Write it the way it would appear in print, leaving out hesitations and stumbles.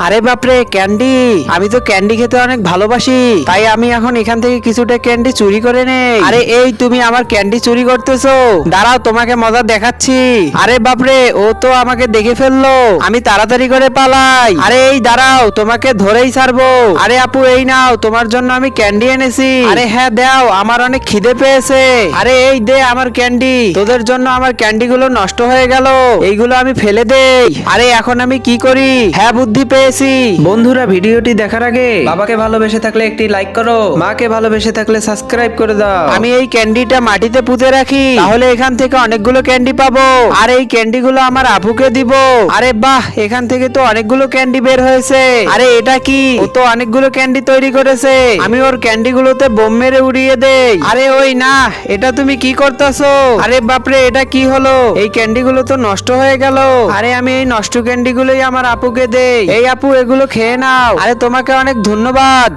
আরে বাপরে ক্যান্ডি, আমি তো ক্যান্ডি খেতে অনেক ভালোবাসি, তাই আমি এখন এখান থেকে কিছুটা ক্যান্ডি চুরি করে নেই। আরে এই তুমি আমার ক্যান্ডি চুরি করতেছো, দাঁড়াও তোমাকে মজা দেখাচ্ছি। আরে বাপরে, ও তো আমাকে দেখে ফেললো, আমি তাড়াতাড়ি করে পালাই। আরে এই দাঁড়াও, তোমাকে ধরেই ছাড়বো। আরে আপু এই নাও, তোমার জন্য আমি ক্যান্ডি এনেছি। আরে হ্যাঁ দাও, আমার অনেক খিদে পেয়েছে। আরে এই দে আমার ক্যান্ডি, তোদের জন্য আমার ক্যান্ডি গুলো নষ্ট হয়ে গেল, এইগুলো আমি ফেলে দেই। আরে এখন আমি কি করি? হ্যাঁ বুদ্ধি পেয়েছি। বন্ধুরা, ভিডিওটি দেখার আগে বাবাকে ভালোবেসে থাকলে একটি লাইক করো, মাকে ভালোবেসে থাকলে সাবস্ক্রাইব করে দাও। আমি এই ক্যান্ডিটা মাটিতে পুঁতে রাখি, তাহলে এখান থেকে অনেকগুলো ক্যান্ডি পাবো, আর এই ক্যান্ডি গুলো আমার আপুকে দিব। আরে বাহ, এখান থেকে তো অনেকগুলো ক্যান্ডি বের হয়েছে। আরে এটা কি? ও তো অনেকগুলো ক্যান্ডি তৈরি করেছে, আমি ওর ক্যান্ডি গুলোতে বোম মেরে উড়িয়ে দেই। আরে ওই না, এটা তুমি কি করতেছো? আরে বাপরে, এটা কি হলো? এই ক্যান্ডি গুলো তো নষ্ট হয়ে গেল। আরে আমি এই নষ্ট ক্যান্ডি গুলোই আমার আপুকে দেই। এই আপু, এগুলো খেয়ে নাও। আরে তোমাকে অনেক ধন্যবাদ।